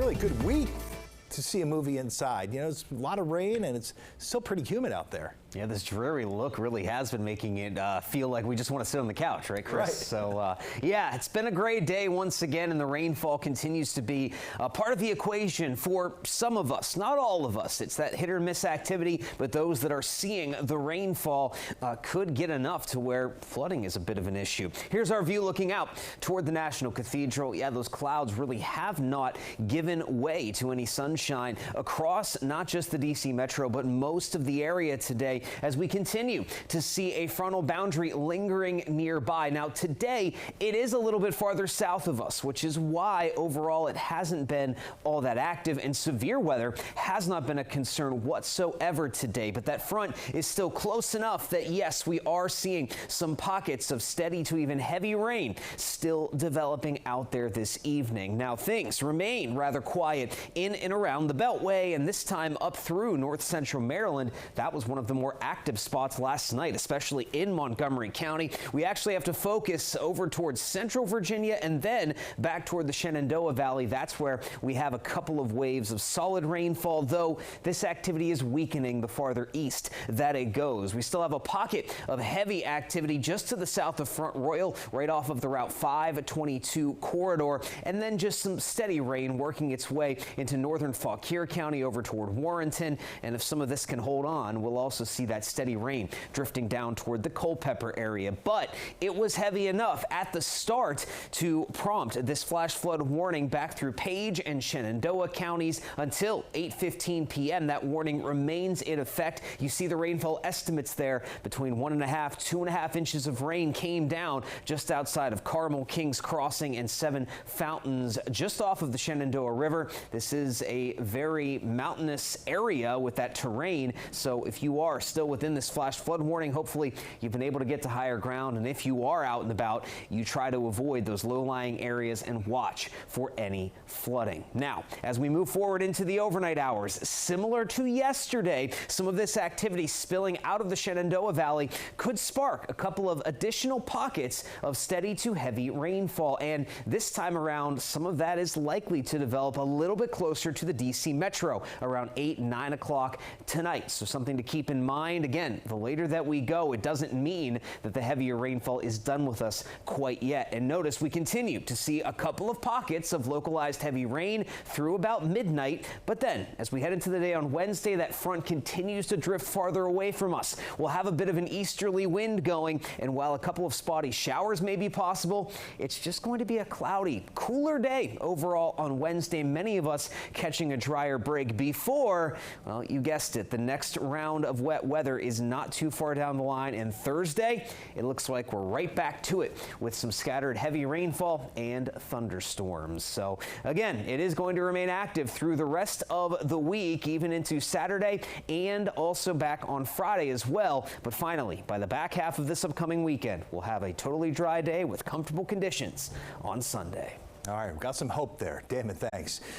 really good week to see a movie inside. You know, it's a lot of rain and it's still pretty humid out there. Yeah, this dreary look really has been making it feel like we just want to sit on the couch, right, Chris? Right. So, yeah, it's been a great day once again, and the rainfall continues to be part of the equation for some of us, not all of us. It's that hit or miss activity, but those that are seeing the rainfall could get enough to where flooding is a bit of an issue. Here's our view looking out toward the National Cathedral. Yeah, those clouds really have not given way to any sunshine across not just the D.C. metro, but most of the area today, as we continue to see a frontal boundary lingering nearby. Now today it is a little bit farther south of us, which is why overall it hasn't been all that active, and severe weather has not been a concern whatsoever today. But that front is still close enough that yes, we are seeing some pockets of steady to even heavy rain still developing out there this evening. Now things remain rather quiet in and around the Beltway, and this time up through north central Maryland. That was one of the more active spots last night, especially in Montgomery County. We actually have to focus over towards central Virginia and then back toward the Shenandoah Valley. That's where we have a couple of waves of solid rainfall, though this activity is weakening the farther east that it goes. We still have a pocket of heavy activity just to the south of Front Royal, right off of the Route 522 corridor, and then just some steady rain working its way into northern Fauquier County over toward Warrenton. And if some of this can hold on, we'll also see that steady rain drifting down toward the Culpeper area. But it was heavy enough at the start to prompt this flash flood warning back through Page and Shenandoah counties until 8:15 p.m. That warning remains in effect. You see the rainfall estimates there. Between 1.5 2.5 inches of rain came down just outside of Carmel, Kings Crossing, and Seven Fountains just off of the Shenandoah River. This is a very mountainous area with that terrain, so if you are still within this flash flood warning, hopefully you've been able to get to higher ground, and if you are out and about, you try to avoid those low-lying areas and watch for any flooding. Now, as we move forward into the overnight hours, similar to yesterday, some of this activity spilling out of the Shenandoah Valley could spark a couple of additional pockets of steady to heavy rainfall, and this time around, some of that is likely to develop a little bit closer to the D.C. metro around 8, 9 o'clock tonight. So something to keep in mind. Again, the later that we go, it doesn't mean that the heavier rainfall is done with us quite yet. And notice we continue to see a couple of pockets of localized heavy rain through about midnight. But then as we head into the day on Wednesday, that front continues to drift farther away from us. We'll have a bit of an easterly wind going, and while a couple of spotty showers may be possible, it's just going to be a cloudy, cooler day overall on Wednesday. Many of us catching a drier break before, well, you guessed it, the next round of wet weather is not too far down the line, and Thursday it looks like we're right back to it with some scattered heavy rainfall and thunderstorms. So again, it is going to remain active through the rest of the week, even into Saturday and also back on Friday as well. But finally, by the back half of this upcoming weekend, we'll have a totally dry day with comfortable conditions on Sunday. All right, we've got some hope there. Damon, thanks.